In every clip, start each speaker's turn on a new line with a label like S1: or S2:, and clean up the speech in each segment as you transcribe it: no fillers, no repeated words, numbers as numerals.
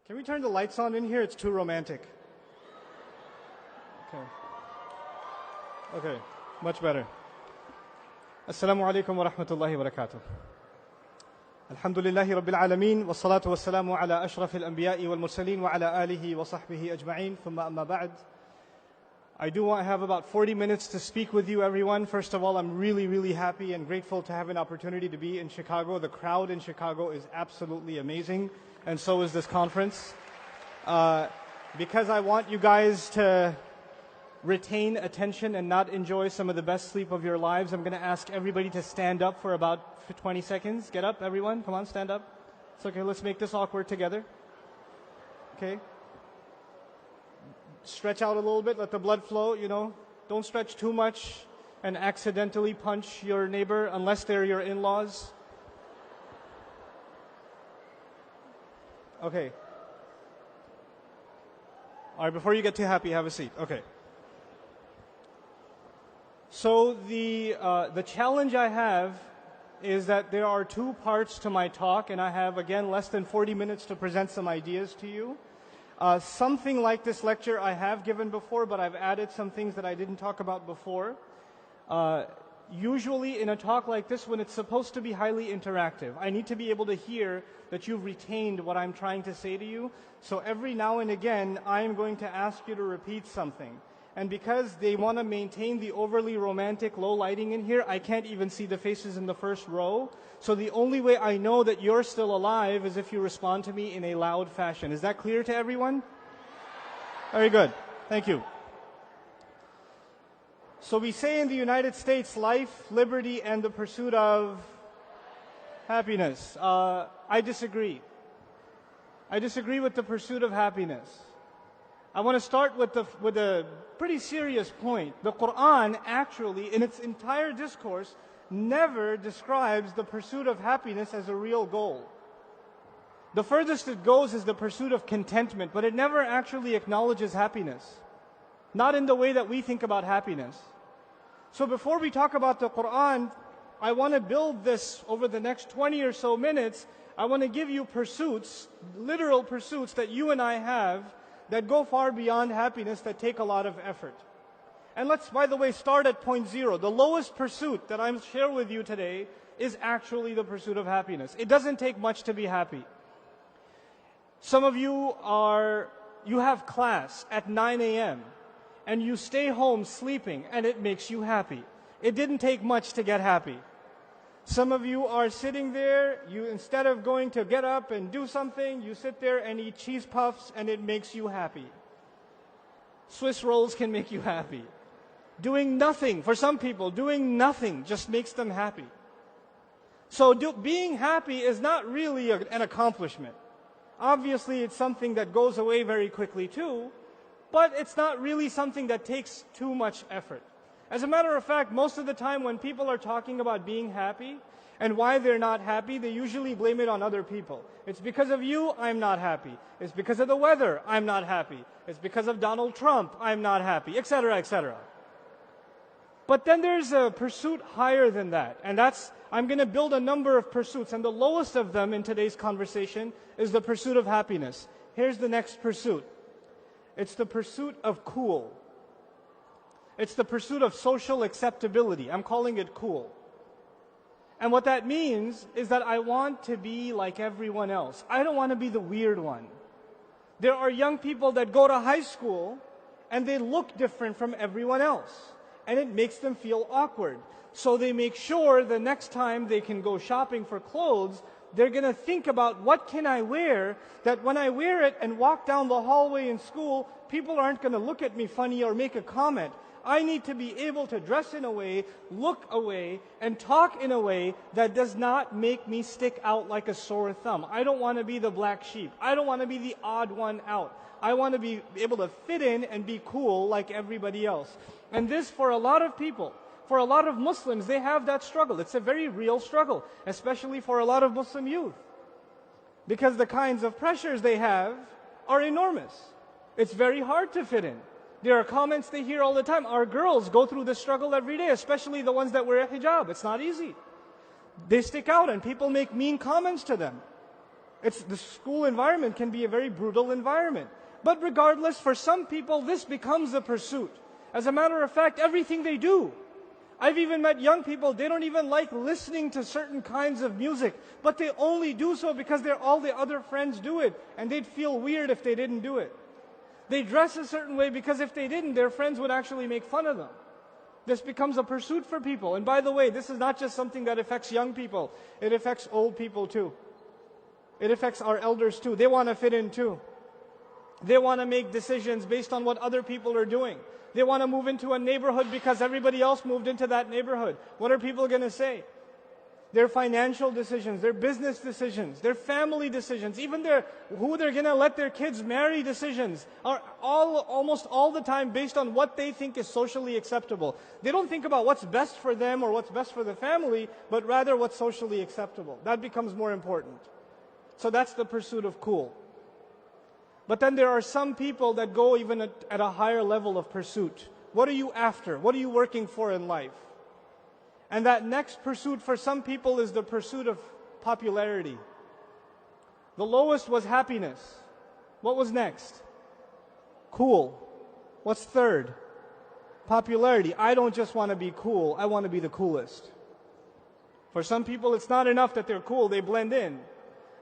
S1: Can we turn the lights on in here? It's too romantic. Okay, much better. Assalamu alaikum wa rahmatullahi wa barakatuh. Alhamdulillahi rabbil alameen, wa salatu wa salamu ala ashrafil anbiya'i wal mursaleen wa ala alihi wa sahbihi ajma'in, thumma amma ba'd. I do want to have about 40 minutes to speak with you, everyone. First of all, I'm really happy and grateful to have an opportunity to be in Chicago. The crowd in Chicago is absolutely amazing, and so is this conference. Because I want you guys to retain attention and not enjoy some of the best sleep of your lives, I'm going to ask everybody to stand up for about 20 seconds. Get up, everyone. Come on, stand up. It's okay, let's make this awkward together. Okay. Stretch out a little bit, let the blood flow, Don't stretch too much and accidentally punch your neighbor unless they're your in-laws. Okay. All right, before you get too happy, have a seat. Okay. So the challenge I have is that there are two parts to my talk, and I have, again, less than 40 minutes to present some ideas to you. Something like this lecture I have given before, but I've added some things that I didn't talk about before. Usually in a talk like this, when it's supposed to be highly interactive, I need to be able to hear that you've retained what I'm trying to say to you. So every now and again, I am going to ask you to repeat something. And because they want to maintain the overly romantic low lighting in here, I can't even see the faces in the first row. So the only way I know that you're still alive is if you respond to me in a loud fashion. Is that clear to everyone? Very good. Thank you. So we say in the United States, life, liberty, and the pursuit of happiness. I disagree. I disagree with the pursuit of happiness. I want to start with a pretty serious point. The Quran actually, in its entire discourse, never describes the pursuit of happiness as a real goal. The furthest it goes is the pursuit of contentment, but it never actually acknowledges happiness. Not in the way that we think about happiness. So before we talk about the Quran, I want to build this over the next 20 or so minutes. I want to give you pursuits, literal pursuits that you and I have that go far beyond happiness, that take a lot of effort. And let's, by the way, start at point zero. The lowest pursuit that I'm sharing with you today is actually the pursuit of happiness. It doesn't take much to be happy. Some of you have class at 9 a.m. and you stay home sleeping and it makes you happy. It didn't take much to get happy. Some of you are sitting there, instead of going to get up and do something, you sit there and eat cheese puffs and it makes you happy. Swiss rolls can make you happy. Doing nothing, for some people, doing nothing just makes them happy. So being happy is not really an accomplishment. Obviously, it's something that goes away very quickly too, but it's not really something that takes too much effort. As a matter of fact, most of the time when people are talking about being happy and why they're not happy, they usually blame it on other people. It's because of you, I'm not happy. It's because of the weather, I'm not happy. It's because of Donald Trump, I'm not happy, etc., etc. But then there's a pursuit higher than that, and I'm going to build a number of pursuits, and the lowest of them in today's conversation is the pursuit of happiness. Here's the next pursuit. It's the pursuit of cool. It's the pursuit of social acceptability. I'm calling it cool. And what that means is that I want to be like everyone else. I don't want to be the weird one. There are young people that go to high school and they look different from everyone else. And it makes them feel awkward. So they make sure the next time they can go shopping for clothes, they're going to think about what can I wear, that when I wear it and walk down the hallway in school, people aren't going to look at me funny or make a comment. I need to be able to dress in a way, look away, and talk in a way that does not make me stick out like a sore thumb. I don't want to be the black sheep. I don't want to be the odd one out. I want to be able to fit in and be cool like everybody else. And this, for a lot of people, for a lot of Muslims, they have that struggle. It's a very real struggle, especially for a lot of Muslim youth. Because the kinds of pressures they have are enormous. It's very hard to fit in. There are comments they hear all the time. Our girls go through this struggle every day, especially the ones that wear a hijab. It's not easy. They stick out and people make mean comments to them. The school environment can be a very brutal environment. But regardless, for some people, this becomes a pursuit. As a matter of fact, everything they do. I've even met young people, they don't even like listening to certain kinds of music, but they only do so because all the other friends do it, and they'd feel weird if they didn't do it. They dress a certain way because if they didn't, their friends would actually make fun of them. This becomes a pursuit for people. And by the way, this is not just something that affects young people. It affects old people too. It affects our elders too. They want to fit in too. They want to make decisions based on what other people are doing. They want to move into a neighborhood because everybody else moved into that neighborhood. What are people going to say? Their financial decisions, their business decisions, their family decisions, even who they're going to let their kids marry decisions are almost all the time based on what they think is socially acceptable. They don't think about what's best for them or what's best for the family, but rather what's socially acceptable. That becomes more important. So that's the pursuit of cool. But then there are some people that go even at a higher level of pursuit. What are you after? What are you working for in life? And that next pursuit for some people is the pursuit of popularity. The lowest was happiness. What was next? Cool. What's third? Popularity. I don't just want to be cool, I want to be the coolest. For some people, it's not enough that they're cool, they blend in.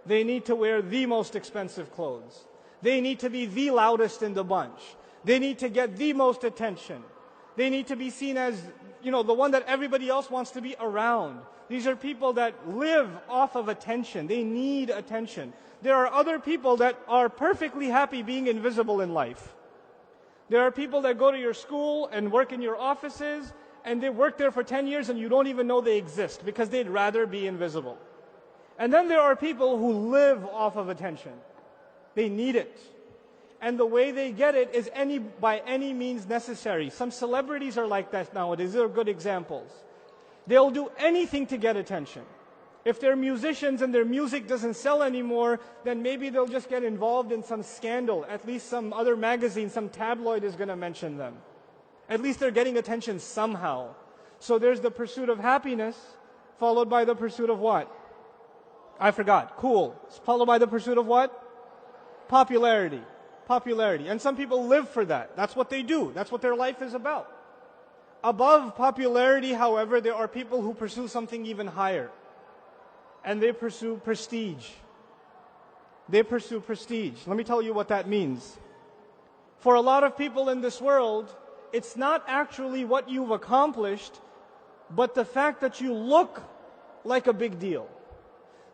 S1: They need to wear the most expensive clothes. They need to be the loudest in the bunch. They need to get the most attention. They need to be seen as, the one that everybody else wants to be around. These are people that live off of attention. They need attention. There are other people that are perfectly happy being invisible in life. There are people that go to your school and work in your offices, and they work there for 10 years and you don't even know they exist because they'd rather be invisible. And then there are people who live off of attention. They need it. And the way they get it is by any means necessary. Some celebrities are like that nowadays. These are good examples. They'll do anything to get attention. If they're musicians and their music doesn't sell anymore, then maybe they'll just get involved in some scandal. At least some other magazine, some tabloid is going to mention them. At least they're getting attention somehow. So there's the pursuit of happiness, followed by the pursuit of what? I forgot. Cool. Followed by the pursuit of what? Popularity. Popularity. And some people live for that. That's what they do. That's what their life is about. Above popularity, however, there are people who pursue something even higher. And they pursue prestige. They pursue prestige. Let me tell you what that means. For a lot of people in this world, it's not actually what you've accomplished, but the fact that you look like a big deal.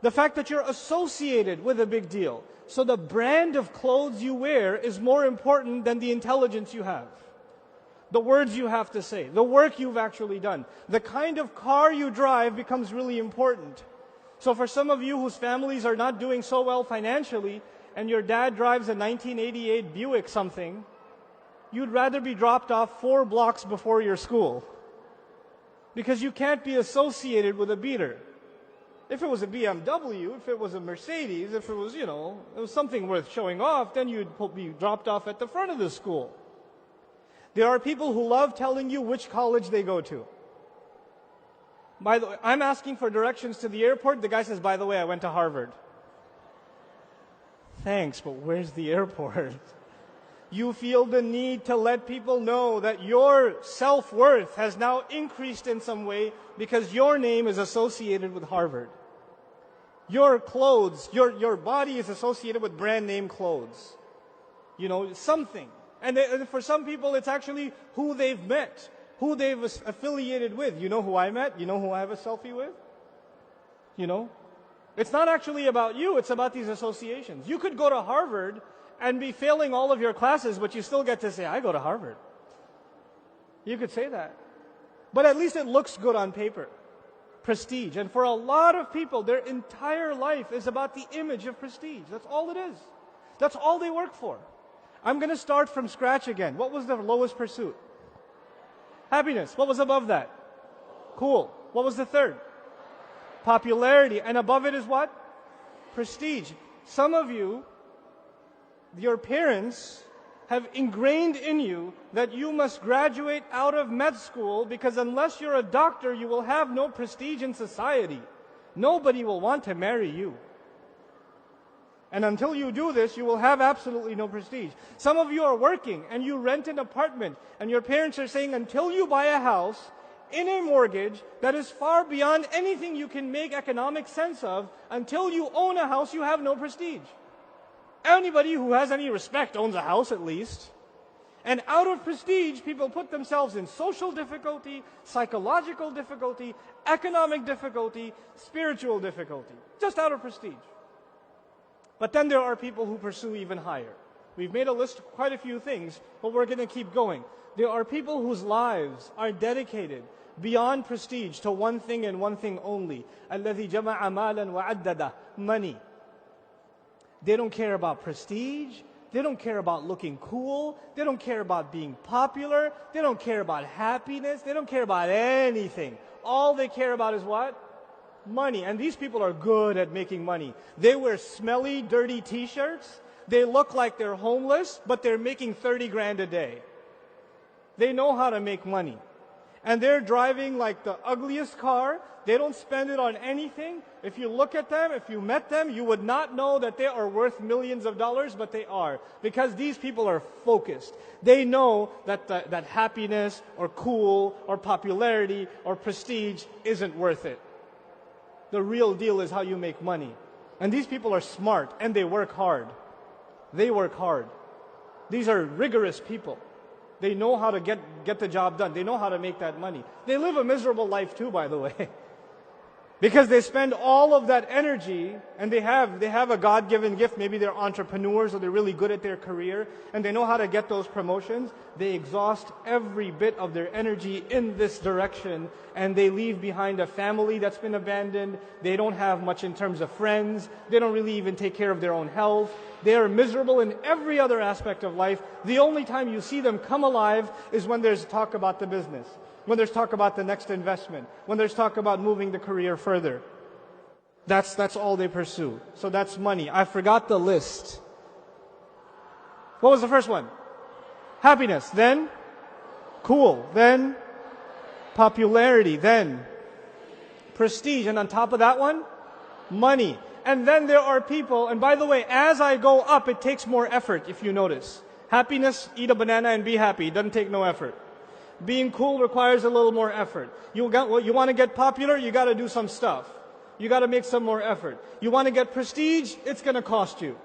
S1: The fact that you're associated with a big deal. So the brand of clothes you wear is more important than the intelligence you have. The words you have to say, the work you've actually done. The kind of car you drive becomes really important. So for some of you whose families are not doing so well financially, and your dad drives a 1988 Buick something, you'd rather be dropped off 4 blocks before your school. Because you can't be associated with a beater. If it was a BMW, if it was a Mercedes, if it was, it was something worth showing off, then you'd be dropped off at the front of the school. There are people who love telling you which college they go to. By the way, I'm asking for directions to the airport. The guy says, by the way, I went to Harvard. Thanks, but where's the airport? You feel the need to let people know that your self-worth has now increased in some way because your name is associated with Harvard. Your clothes, your body is associated with brand name clothes. Something. And for some people, it's actually who they've met, who they've affiliated with. You know who I met? You know who I have a selfie with? It's not actually about you, it's about these associations. You could go to Harvard and be failing all of your classes, but you still get to say, I go to Harvard. You could say that. But at least it looks good on paper. Prestige. And for a lot of people, their entire life is about the image of prestige. That's all it is. That's all they work for. I'm going to start from scratch again. What was the lowest pursuit? Happiness. What was above that? Cool. What was the third? Popularity. And above it is what? Prestige. Some of you, your parents have ingrained in you that you must graduate out of med school because unless you're a doctor, you will have no prestige in society. Nobody will want to marry you. And until you do this, you will have absolutely no prestige. Some of you are working and you rent an apartment and your parents are saying until you buy a house in a mortgage that is far beyond anything you can make economic sense of, until you own a house, you have no prestige. Anybody who has any respect owns a house at least. And out of prestige, people put themselves in social difficulty, psychological difficulty, economic difficulty, spiritual difficulty. Just out of prestige. But then there are people who pursue even higher. We've made a list of quite a few things, but we're going to keep going. There are people whose lives are dedicated beyond prestige to one thing and one thing only. الَّذِي جَمَعَ مَالًا وَعَدَّدَهُ. Money. They don't care about prestige. They don't care about looking cool. They don't care about being popular. They don't care about happiness. They don't care about anything. All they care about is what? Money. And these people are good at making money. They wear smelly, dirty t-shirts. They look like they're homeless, but they're making 30 grand a day. They know how to make money. And they're driving like the ugliest car. They don't spend it on anything. If you look at them, if you met them, you would not know that they are worth millions of dollars, but they are. Because these people are focused. They know that that happiness or cool or popularity or prestige isn't worth it. The real deal is how you make money. And these people are smart and they work hard. They work hard. These are rigorous people. They know how to get the job done. They know how to make that money. They live a miserable life too, by the way. Because they spend all of that energy, and they have a God-given gift. Maybe they're entrepreneurs or they're really good at their career, and they know how to get those promotions. They exhaust every bit of their energy in this direction, and they leave behind a family that's been abandoned. They don't have much in terms of friends. They don't really even take care of their own health. They are miserable in every other aspect of life. The only time you see them come alive is when there's talk about the business, when there's talk about the next investment, when there's talk about moving the career further. That's all they pursue. So that's money. I forgot the list. What was the first one? Happiness. Then cool. Then popularity. Then prestige. And on top of that one, money. And then there are people, and by the way, as I go up, it takes more effort, if you notice. Happiness, eat a banana and be happy. It doesn't take no effort. Being cool requires a little more effort. You want to get popular, you got to do some stuff. You got to make some more effort. You want to get prestige, it's going to cost you.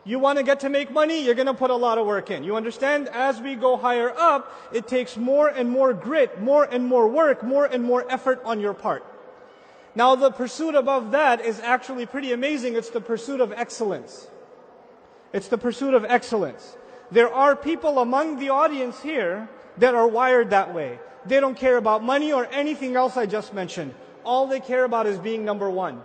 S1: You want to get to make money, you're going to put a lot of work in. You understand? As we go higher up, it takes more and more grit, more and more work, more and more effort on your part. Now the pursuit above that is actually pretty amazing. It's the pursuit of excellence. It's the pursuit of excellence. There are people among the audience here that are wired that way. They don't care about money or anything else I just mentioned. All they care about is being number one.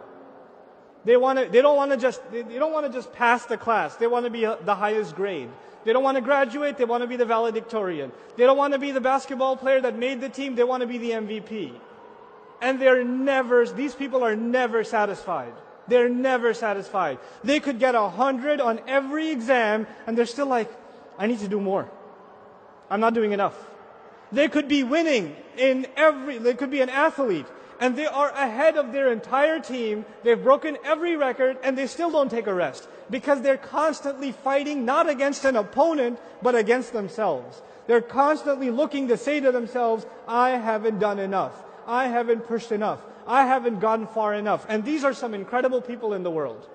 S1: They don't want to just pass the class. They want to be the highest grade. They don't want to graduate. They want to be the valedictorian. They don't want to be the basketball player that made the team. They want to be the MVP. And these people are never satisfied. They're never satisfied. They could get 100 on every exam and they're still like, I need to do more. I'm not doing enough. They could be winning they could be an athlete and they are ahead of their entire team. They've broken every record and they still don't take a rest because they're constantly fighting not against an opponent but against themselves. They're constantly looking to say to themselves, I haven't done enough. I haven't pushed enough. I haven't gone far enough. And these are some incredible people in the world.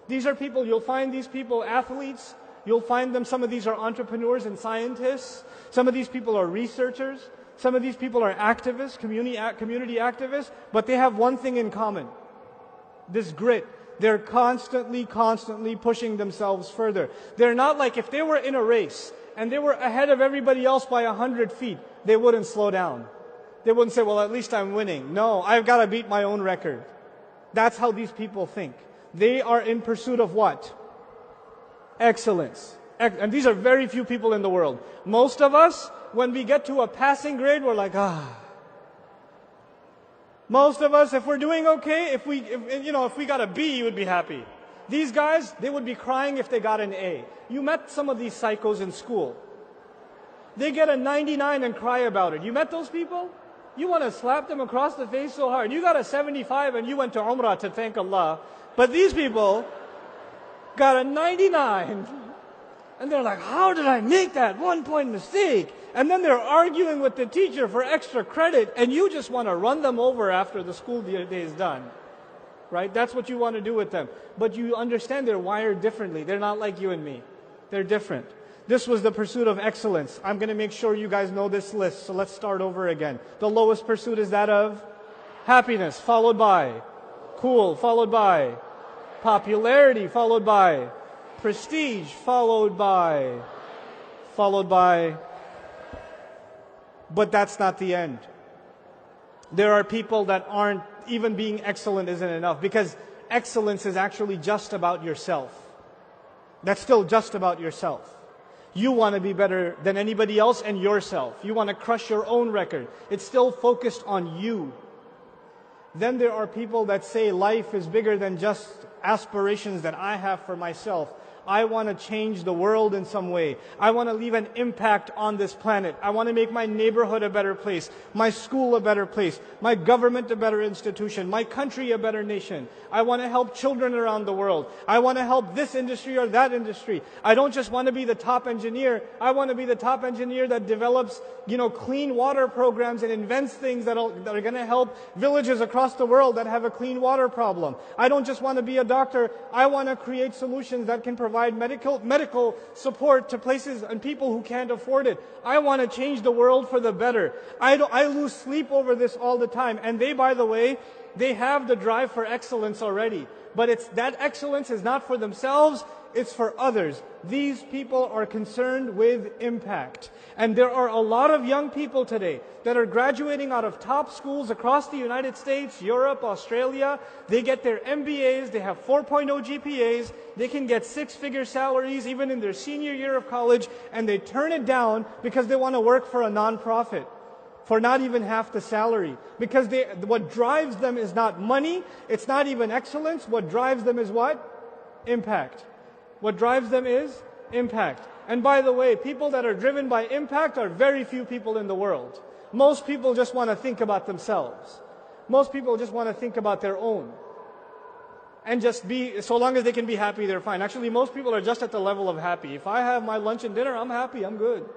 S1: These are people, you'll find these people athletes. You'll find them, some of these are entrepreneurs and scientists. Some of these people are researchers. Some of these people are activists, community activists. But they have one thing in common. This grit. They're constantly pushing themselves further. They're not like if they were in a race and they were ahead of everybody else by 100 feet, they wouldn't slow down. They wouldn't say, well, at least I'm winning. No, I've got to beat my own record. That's how these people think. They are in pursuit of what? Excellence. And these are very few people in the world. Most of us, when we get to a passing grade, we're like, Most of us, if we're doing okay, if we got a B, you would be happy. These guys, they would be crying if they got an A. You met some of these psychos in school. They get a 99 and cry about it. You met those people? You want to slap them across the face so hard. You got a 75 and you went to Umrah to thank Allah. But these people, got a 99. And they're like, how did I make that 1 point mistake? And then they're arguing with the teacher for extra credit, and you just want to run them over after the school day is done. Right? That's what you want to do with them. But you understand they're wired differently. They're not like you and me. They're different. This was the pursuit of excellence. I'm going to make sure you guys know this list, so let's start over again. The lowest pursuit is that of happiness, followed by cool, followed by popularity, followed by prestige, followed by. But that's not the end. There are people that aren't, even being excellent isn't enough, because excellence is actually just about yourself. That's still just about yourself. You want to be better than anybody else and yourself. You want to crush your own record. It's still focused on you. Then there are people that say life is bigger than just aspirations that I have for myself. I want to change the world in some way. I want to leave an impact on this planet. I want to make my neighborhood a better place, my school a better place, my government a better institution, my country a better nation. I want to help children around the world. I want to help this industry or that industry. I don't just want to be the top engineer. I want to be the top engineer that develops, clean water programs and invents things that are going to help villages across the world that have a clean water problem. I don't just want to be a doctor. I want to create solutions that can provide medical support to places and people who can't afford it. I want to change the world for the better. I lose sleep over this all the time. And they, by the way, they have the drive for excellence already. But that excellence is not for themselves, it's for others. These people are concerned with impact. And there are a lot of young people today that are graduating out of top schools across the United States, Europe, Australia. They get their MBAs, they have 4.0 GPAs, they can get six-figure salaries even in their senior year of college, and they turn it down because they want to work for a non-profit for not even half the salary. Because what drives them is not money, it's not even excellence. What drives them is what? Impact. What drives them is impact. And by the way, people that are driven by impact are very few people in the world. Most people just want to think about themselves. Most people just want to think about their own. And just so long as they can be happy, they're fine. Actually, most people are just at the level of happy. If I have my lunch and dinner, I'm happy, I'm good.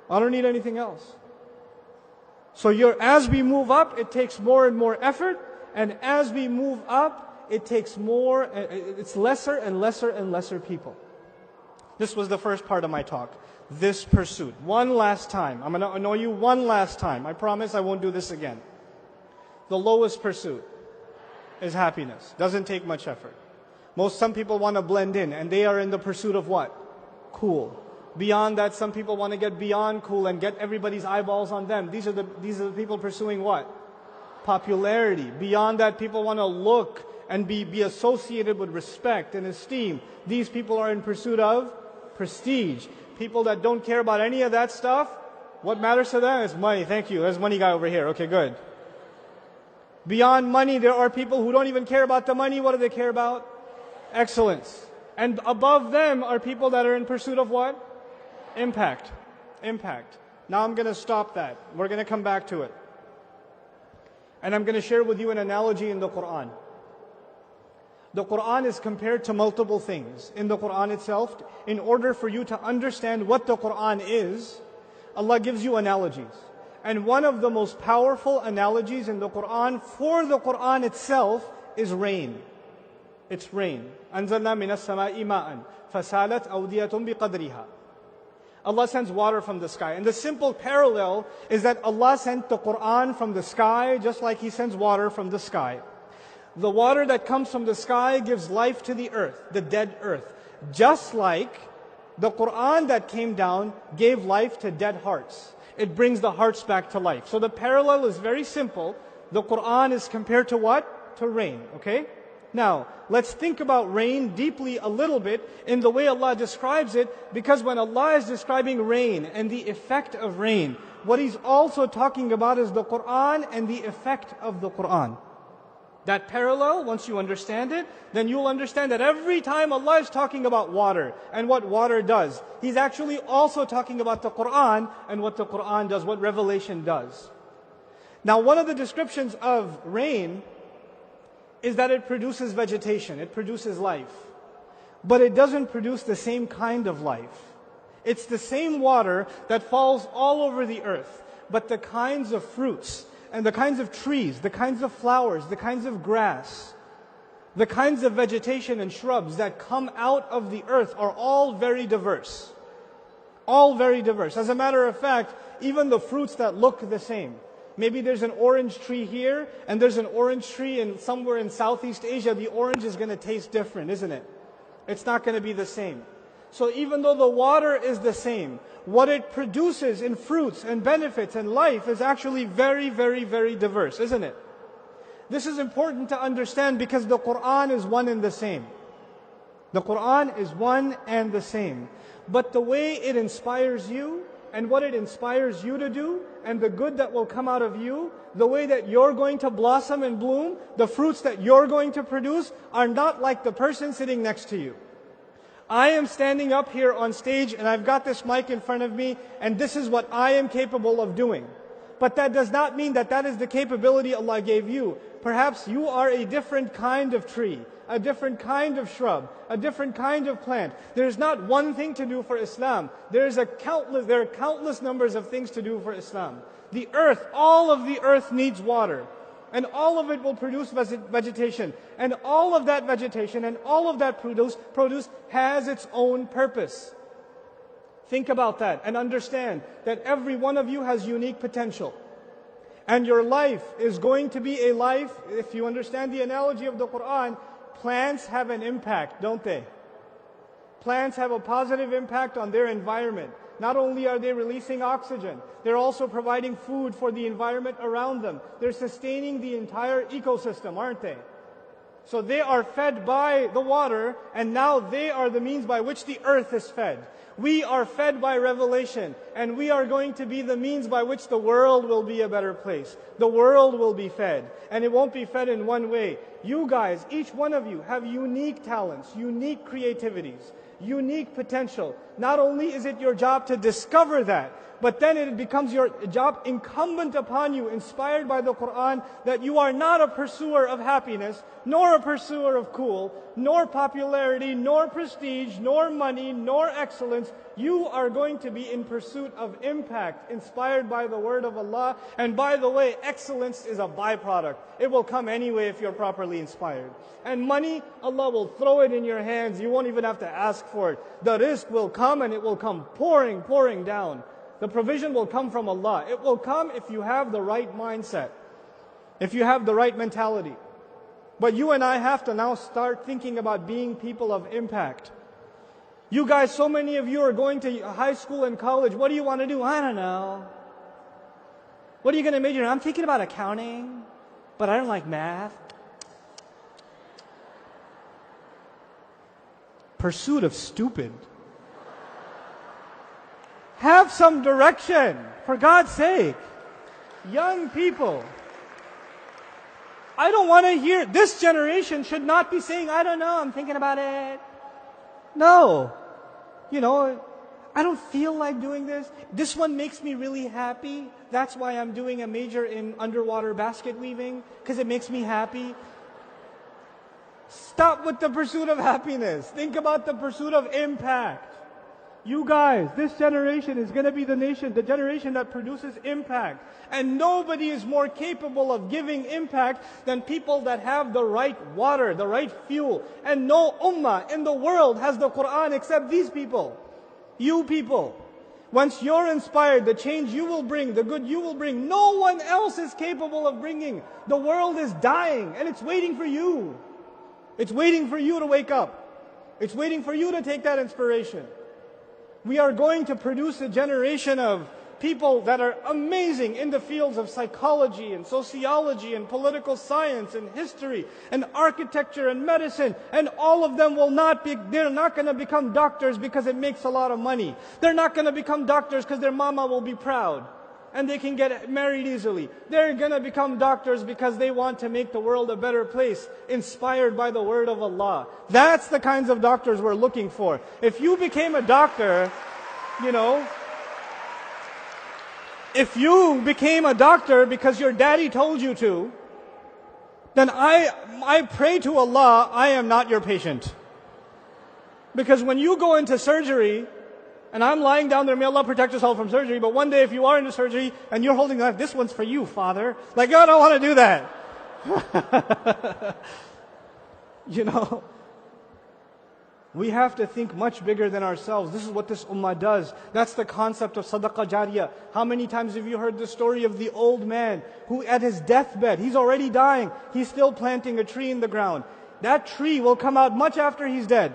S1: I don't need anything else. So as we move up, it takes more and more effort. And as we move up, it's lesser and lesser and lesser people. This was the first part of my talk. This pursuit. One last time. I'm going to annoy you one last time. I promise I won't do this again. The lowest pursuit is happiness. Doesn't take much effort. Some people want to blend in, and they are in the pursuit of what? Cool. Beyond that, some people want to get beyond cool and get everybody's eyeballs on them. These are the people pursuing what? Popularity. Beyond that, people want to look and be associated with respect and esteem. These people are in pursuit of prestige. People that don't care about any of that stuff, what matters to them is money. Thank you. There's money guy over here. Okay, good. Beyond money, there are people who don't even care about the money. What do they care about? Excellence. And above them are people that are in pursuit of what? Impact. Impact. Now I'm going to stop that. We're going to come back to it. And I'm going to share with you an analogy in the Quran. The Quran is compared to multiple things. In the Quran itself, in order for you to understand what the Quran is, Allah gives you analogies. And one of the most powerful analogies in the Quran for the Quran itself is rain. It's rain. أَنزَلْنَا مِنَ السَّمَاءِ مَاءً فَسَالَتْ أَوْدِيَةٌ بِقَدْرِهَا. Allah sends water from the sky. And the simple parallel is that Allah sent the Quran from the sky just like He sends water from the sky. The water that comes from the sky gives life to the earth, the dead earth. Just like the Quran that came down gave life to dead hearts. It brings the hearts back to life. So the parallel is very simple. The Quran is compared to what? To rain, okay? Now, let's think about rain deeply a little bit in the way Allah describes it, because when Allah is describing rain and the effect of rain, what He's also talking about is the Quran and the effect of the Quran. That parallel, once you understand it, then you'll understand that every time Allah is talking about water and what water does, He's actually also talking about the Quran and what the Quran does, what revelation does. Now, one of the descriptions of rain is that it produces vegetation, it produces life. but it doesn't produce the same kind of life. It's the same water that falls all over the earth, but the kinds of fruits and the kinds of trees, the kinds of flowers, the kinds of grass, the kinds of vegetation and shrubs that come out of the earth are all very diverse. All very diverse. As a matter of fact, even the fruits that look the same. Maybe there's an orange tree here, and there's an orange tree somewhere in Southeast Asia. The orange is going to taste different, isn't it? It's not going to be the same. So even though the water is the same, what it produces in fruits and benefits and life is actually very, very, very diverse, isn't it? This is important to understand because the Quran is one and the same. The Quran is one and the same. But the way it inspires you, and what it inspires you to do, and the good that will come out of you, the way that you're going to blossom and bloom, the fruits that you're going to produce are not like the person sitting next to you. I am standing up here on stage and I've got this mic in front of me and this is what I am capable of doing. But that does not mean that that is the capability Allah gave you. Perhaps you are a different kind of tree, a different kind of shrub, a different kind of plant. There's not one thing to do for Islam. There are countless numbers of things to do for Islam. The earth, all of the earth needs water. And all of it will produce vegetation. And all of that vegetation and all of that produce has its own purpose. Think about that and understand that every one of you has unique potential. And your life is going to be a life, if you understand the analogy of the Quran, plants have an impact, don't they? Plants have a positive impact on their environment. Not only are they releasing oxygen, they're also providing food for the environment around them. They're sustaining the entire ecosystem, aren't they? So they are fed by the water, and now they are the means by which the earth is fed. We are fed by revelation, and we are going to be the means by which the world will be a better place. The world will be fed, and it won't be fed in one way. You guys, each one of you, have unique talents, unique creativities, unique potential. Not only is it your job to discover that, but then it becomes your job incumbent upon you, inspired by the Quran, that you are not a pursuer of happiness, nor a pursuer of cool, nor popularity, nor prestige, nor money, nor excellence. You are going to be in pursuit of impact, inspired by the word of Allah. And by the way, excellence is a byproduct. It will come anyway if you're properly inspired. And money, Allah will throw it in your hands. You won't even have to ask for it. The rizq will come and it will come pouring down. The provision will come from Allah. It will come if you have the right mindset, if you have the right mentality. But you and I have to now start thinking about being people of impact. You guys, so many of you are going to high school and college. What do you want to do? I don't know. What are you going to major in? I'm thinking about accounting, but I don't like math. Pursuit of stupid. Have some direction, for God's sake. Young people, I don't want to hear, this generation should not be saying, I don't know, I'm thinking about it. No. I don't feel like doing this. This one makes me really happy. That's why I'm doing a major in underwater basket weaving, because it makes me happy. Stop with the pursuit of happiness. Think about the pursuit of impact. You guys, this generation is going to be the generation that produces impact. And nobody is more capable of giving impact than people that have the right water, the right fuel. And no ummah in the world has the Quran except these people. You people. Once you're inspired, the change you will bring, the good you will bring, no one else is capable of bringing. The world is dying and it's waiting for you. It's waiting for you to wake up. It's waiting for you to take that inspiration. We are going to produce a generation of people that are amazing in the fields of psychology and sociology and political science and history and architecture and medicine. And all of them they're not going to become doctors because it makes a lot of money. They're not going to become doctors because their mama will be proud and they can get married easily. They're going to become doctors because they want to make the world a better place, inspired by the word of Allah. That's the kinds of doctors we're looking for. If you became a doctor, if you became a doctor because your daddy told you to, then I pray to Allah, I am not your patient. Because when you go into surgery, and I'm lying down there, may Allah protect us all from surgery, but one day if you are into surgery and you're holding the knife, this one's for you, Father. Like, I don't want to do that. You know, we have to think much bigger than ourselves. This is what this ummah does. That's the concept of sadaqah jariyah. How many times have you heard the story of the old man who at his deathbed, he's already dying, he's still planting a tree in the ground. That tree will come out much after he's dead.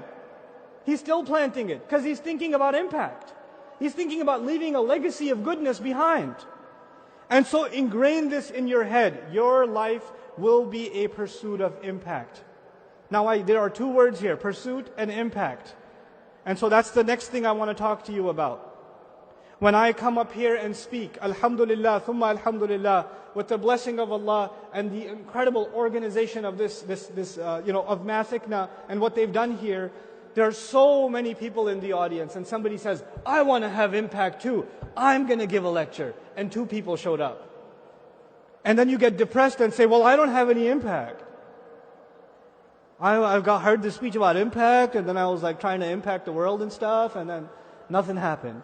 S1: He's still planting it because he's thinking about impact. He's thinking about leaving a legacy of goodness behind. And so ingrain this in your head. Your life will be a pursuit of impact. Now there are two words here, pursuit and impact. And so that's the next thing I want to talk to you about. When I come up here and speak, alhamdulillah, thumma alhamdulillah, with the blessing of Allah and the incredible organization of this of Masikna and what they've done here, there are so many people in the audience, and somebody says, I want to have impact too. I'm going to give a lecture. And 2 people showed up. And then you get depressed and say, well, I don't have any impact. I heard this speech about impact, and then I was like trying to impact the world and stuff, and then nothing happened.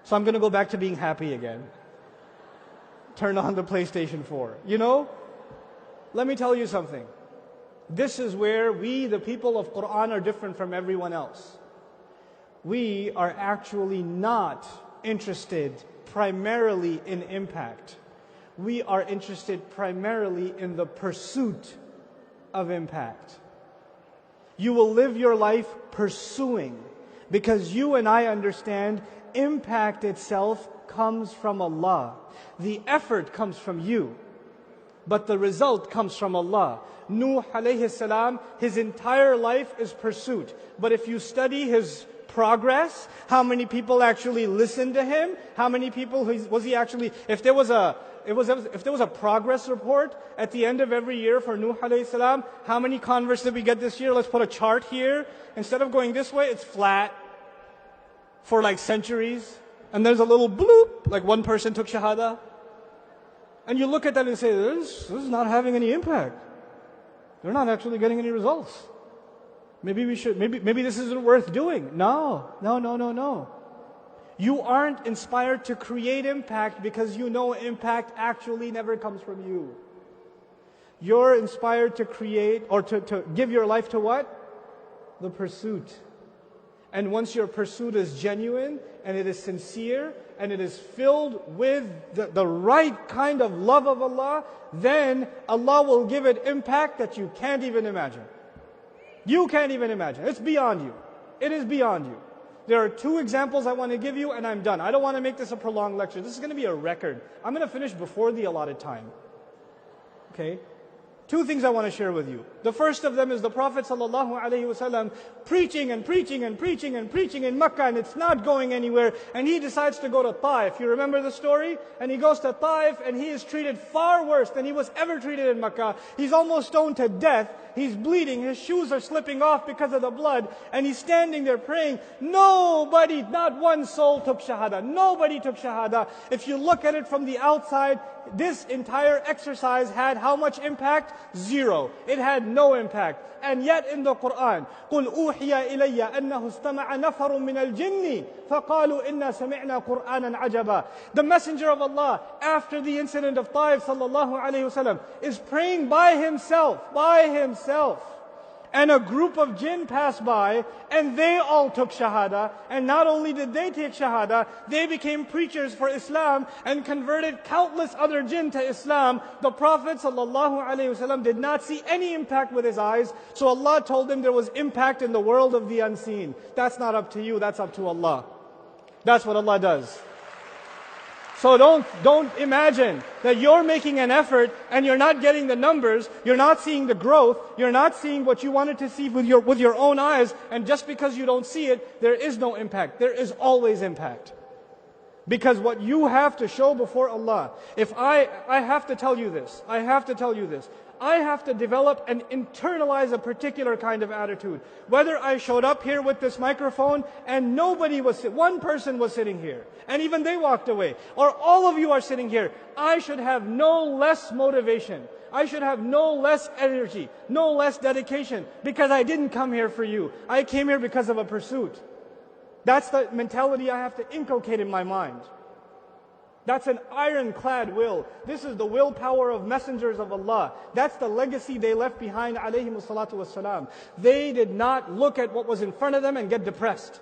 S1: So I'm going to go back to being happy again. Turn on the PlayStation 4. You know, let me tell you something. This is where we, the people of Quran, are different from everyone else. We are actually not interested primarily in impact. We are interested primarily in the pursuit of impact. You will live your life pursuing, because you and I understand impact itself comes from Allah. The effort comes from you, but the result comes from Allah. Nuh alayhi salam, his entire life is pursuit. But if you study his progress, how many people actually listened to him? How many people was he actually? If there was a progress report at the end of every year for Nuh alayhi salam, how many converts did we get this year? Let's put a chart here. Instead of going this way, it's flat for like centuries. And there's a little bloop, like one person took shahada. And you look at that and say, this is not having any impact. They're not actually getting any results. Maybe this isn't worth doing. No. You aren't inspired to create impact because you know impact actually never comes from you. You're inspired to create or to give your life to what? The pursuit. And once your pursuit is genuine and it is sincere and it is filled with the right kind of love of Allah, then Allah will give it impact that you can't even imagine. You can't even imagine. It's beyond you. It is beyond you. There are 2 examples I want to give you and I'm done. I don't want to make this a prolonged lecture. This is going to be a record. I'm going to finish before the allotted time. Okay? 2 things I want to share with you. The first of them is the Prophet ﷺ preaching in Mecca, and it's not going anywhere, and he decides to go to Taif. You remember the story? And he goes to Taif and he is treated far worse than he was ever treated in Mecca. He's almost stoned to death. He's bleeding. His shoes are slipping off because of the blood. And he's standing there praying. Nobody, not one soul took shahada. Nobody took shahada. If you look at it from the outside, this entire exercise had how much impact? 0. It had no impact. And yet in the Quran, قُلْ أُوحِيَ إِلَيَّ أَنَّهُ اسْتَمَعَ نَفَرٌ مِّنَ الْجِنِّ فَقَالُوا إِنَّا سَمِعْنَا قُرْآنًا عَجَبًا. The Messenger of Allah, after the incident of Taif, sallallahu alayhi wasallam, is praying by himself. And a group of jinn passed by, and they all took shahada. And not only did they take shahada, they became preachers for Islam and converted countless other jinn to Islam. The Prophet ﷺ did not see any impact with his eyes, so Allah told him there was impact in the world of the unseen. That's not up to you, that's up to Allah. That's what Allah does. So don't imagine that you're making an effort and you're not getting the numbers, you're not seeing the growth, you're not seeing what you wanted to see with your own eyes, and just because you don't see it, there is no impact. There is always impact. Because what you have to show before Allah, if I have to tell you this, I have to develop and internalize a particular kind of attitude. Whether I showed up here with this microphone and one person was sitting here, and even they walked away, or all of you are sitting here, I should have no less motivation. I should have no less energy, no less dedication, because I didn't come here for you. I came here because of a pursuit. That's the mentality I have to inculcate in my mind. That's an ironclad will. This is the willpower of messengers of Allah. That's the legacy they left behind, alayhimu salatu wassalam. They did not look at what was in front of them and get depressed.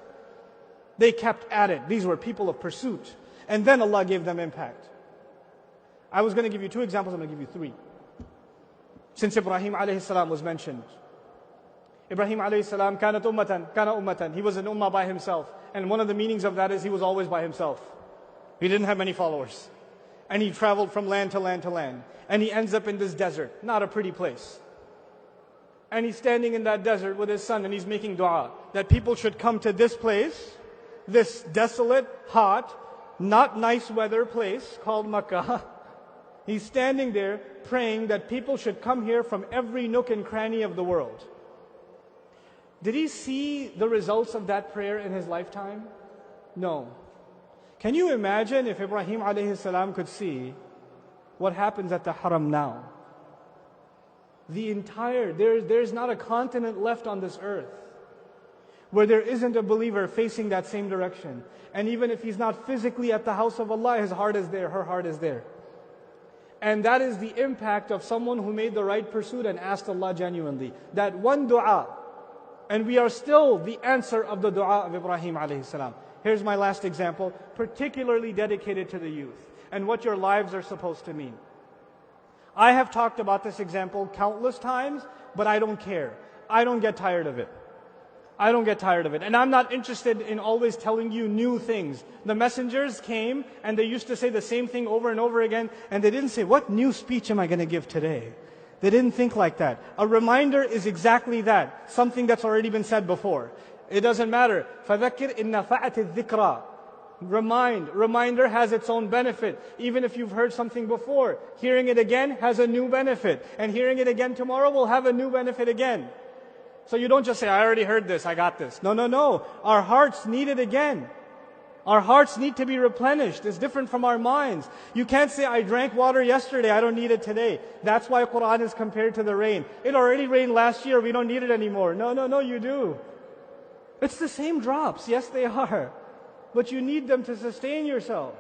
S1: They kept at it. These were people of pursuit. And then Allah gave them impact. I was going to give you 2 examples, I'm going to give you 3. Since Ibrahim alayhi salam was mentioned. Ibrahim alayhi salam, kana ummatan. He was an ummah by himself. And one of the meanings of that is he was always by himself. He didn't have many followers. And he traveled from land to land to land. And he ends up in this desert, not a pretty place. And he's standing in that desert with his son and he's making dua that people should come to this place, this desolate, hot, not nice weather place called Makkah. He's standing there praying that people should come here from every nook and cranny of the world. Did he see the results of that prayer in his lifetime? No. Can you imagine if Ibrahim alayhi salam could see what happens at the haram now? There's not a continent left on this earth where there isn't a believer facing that same direction. And even if he's not physically at the house of Allah, his heart is there, her heart is there. And that is the impact of someone who made the right pursuit and asked Allah genuinely. That one dua, and we are still the answer of the dua of Ibrahim alayhi salam. Here's my last example, particularly dedicated to the youth and what your lives are supposed to mean. I have talked about this example countless times, but I don't care. I don't get tired of it. I don't get tired of it. And I'm not interested in always telling you new things. The messengers came and they used to say the same thing over and over again, and they didn't say, what new speech am I going to give today? They didn't think like that. A reminder is exactly that, something that's already been said before. It doesn't matter. فَذَكِّرْ إِنَّ فَعَتِ الذِّكْرَى. Reminder has its own benefit. Even if you've heard something before, hearing it again has a new benefit. And hearing it again tomorrow will have a new benefit again. So you don't just say, I already heard this, I got this. No. Our hearts need it again. Our hearts need to be replenished. It's different from our minds. You can't say, I drank water yesterday, I don't need it today. That's why Quran is compared to the rain. It already rained last year, we don't need it anymore. No, you do. It's the same drops, yes they are. But you need them to sustain yourselves.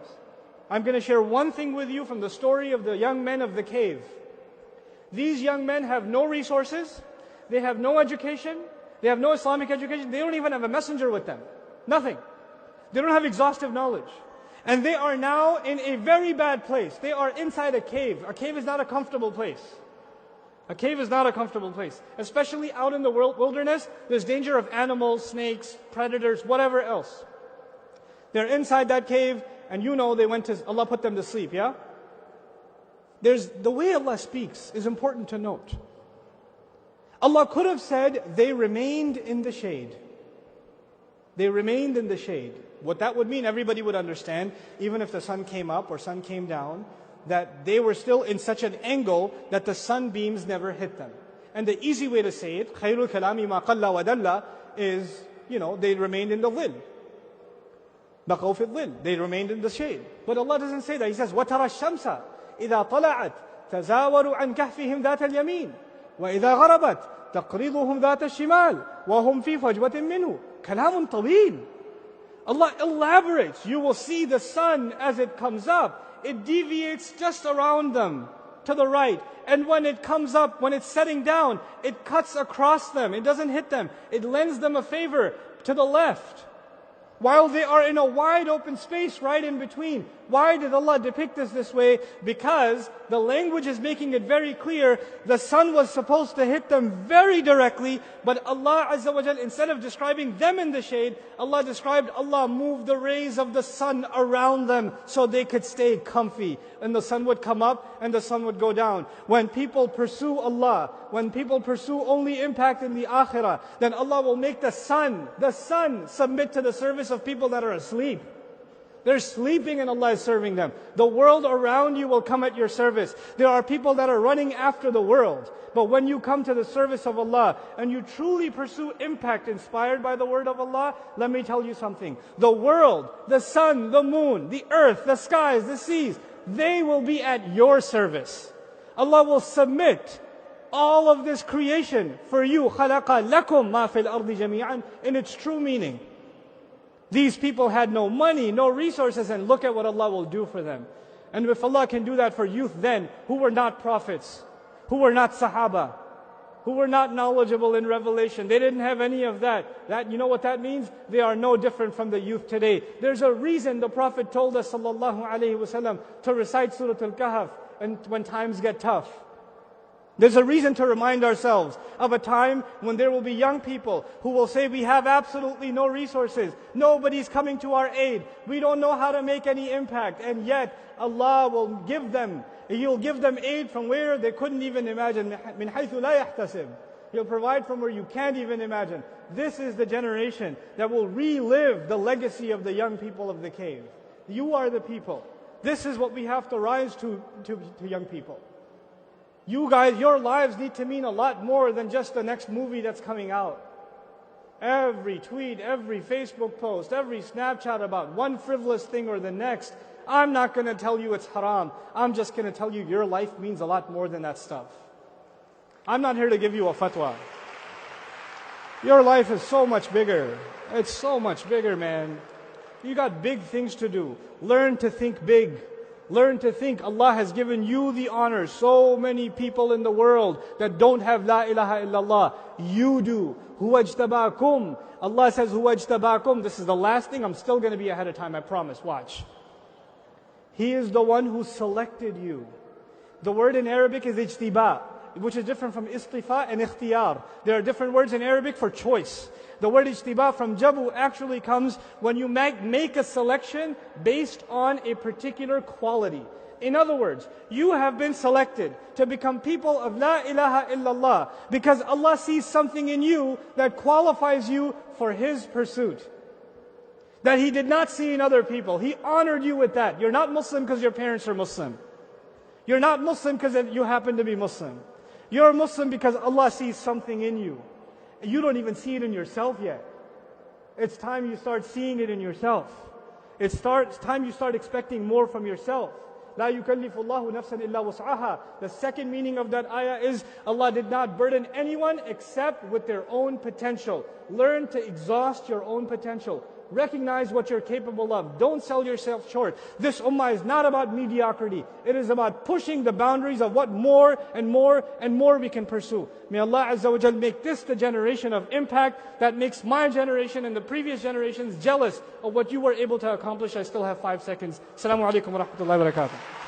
S1: I'm going to share one thing with you from the story of the young men of the cave. These young men have no resources, they have no education, they have no Islamic education, they don't even have a messenger with them. Nothing. They don't have exhaustive knowledge. And they are now in a very bad place. They are inside a cave. A cave is not a comfortable place. A cave is not a comfortable place. Especially out in the wilderness, there's danger of animals, snakes, predators, whatever else. They're inside that cave, and you know Allah put them to sleep, yeah? The way Allah speaks is important to note. Allah could have said, they remained in the shade. They remained in the shade. What that would mean, everybody would understand, even if the sun came up or sun came down, that they were still in such an angle that the sunbeams never hit them. And the easy way to say it, خَيْرُ الْكَلَامِ مَا قَلَّ وَدَلَّ, is, they remained in the dhil. بَقَوْا فِي الظِّلِّ. They remained in the shade. But Allah doesn't say that. He says, وَتَرَى الشَّمْسَ إِذَا طَلَعَتْ تَزَاوَرُ عَنْ كَهْفِهِمْ ذَاتَ الْيَمِينِ وَإِذَا غَرَبَتْ تَقْرِضُهُمْ ذَاتَ الشِّمَالِ وَهُمْ فِي فَجْوَةٍ مِّنْهُ كَلَامٌ طَوِيلٌ. Allah elaborates. You will see the sun as it comes up. It deviates just around them to the right. And when it comes up, when it's setting down, it cuts across them. It doesn't hit them. It lends them a favor to the left. While they are in a wide open space right in between. Why did Allah depict this way? Because the language is making it very clear. The sun was supposed to hit them very directly, but Allah Azza wa Jal, instead of describing them in the shade, Allah described Allah moved the rays of the sun around them so they could stay comfy. And the sun would come up and the sun would go down. When people pursue Allah, when people pursue only impact in the akhirah, then Allah will make the sun submit to the service of people that are asleep. They're sleeping and Allah is serving them. The world around you will come at your service. There are people that are running after the world. But when you come to the service of Allah and you truly pursue impact inspired by the word of Allah, let me tell you something. The world, the sun, the moon, the earth, the skies, the seas, they will be at your service. Allah will submit all of this creation for you. خَلَقَ لَكُمْ مَا فِي الْأَرْضِ جَمِيعًا, in its true meaning. These people had no money, no resources, and look at what Allah will do for them. And if Allah can do that for youth then, who were not prophets, who were not Sahaba, who were not knowledgeable in revelation, they didn't have any of that. You know what that means? They are no different from the youth today. There's a reason the Prophet told us sallallahu alaihi wasallam to recite Surah Al-Kahf and when times get tough. There's a reason to remind ourselves of a time when there will be young people who will say, we have absolutely no resources. Nobody's coming to our aid. We don't know how to make any impact. And yet Allah will give them, He'll give them aid from where they couldn't even imagine. مِنْ حَيْثُ لَا يَحْتَسِبْ. He'll provide from where you can't even imagine. This is the generation that will relive the legacy of the young people of the cave. You are the people. This is what we have to rise to young people. You guys, your lives need to mean a lot more than just the next movie that's coming out. Every tweet, every Facebook post, every Snapchat about one frivolous thing or the next. I'm not going to tell you it's haram. I'm just going to tell you your life means a lot more than that stuff. I'm not here to give you a fatwa. Your life is so much bigger. It's so much bigger, man. You got big things to do. Learn to think big. Learn to think Allah has given you the honor. So many people in the world that don't have La ilaha illallah. You do. Huwa ijtabakum. Allah says, Huwa ijtabakum. This is the last thing. I'm still going to be ahead of time, I promise. Watch. He is the one who selected you. The word in Arabic is ijtiba, which is different from istifa and ikhtiyar. There are different words in Arabic for choice. The word ijtiba from jabu actually comes when you make a selection based on a particular quality. In other words, you have been selected to become people of La ilaha illallah because Allah sees something in you that qualifies you for His pursuit that He did not see in other people. He honored you with that. You're not Muslim because your parents are Muslim. You're not Muslim because you happen to be Muslim. You're Muslim because Allah sees something in you. You don't even see it in yourself yet. It's time you start seeing it in yourself. It's time you start expecting more from yourself. لا يكلف الله نفسا إلا وسعها. The second meaning of that ayah is Allah did not burden anyone except with their own potential. Learn to exhaust your own potential. Recognize what you're capable of. Don't sell yourself short. This ummah is not about mediocrity. It is about pushing the boundaries of what more and more and more we can pursue. May Allah Azza wa Jal make this the generation of impact that makes my generation and the previous generations jealous of what you were able to accomplish. I still have 5 seconds. Assalamu alaikum wa rahmatullahi wa barakatuh.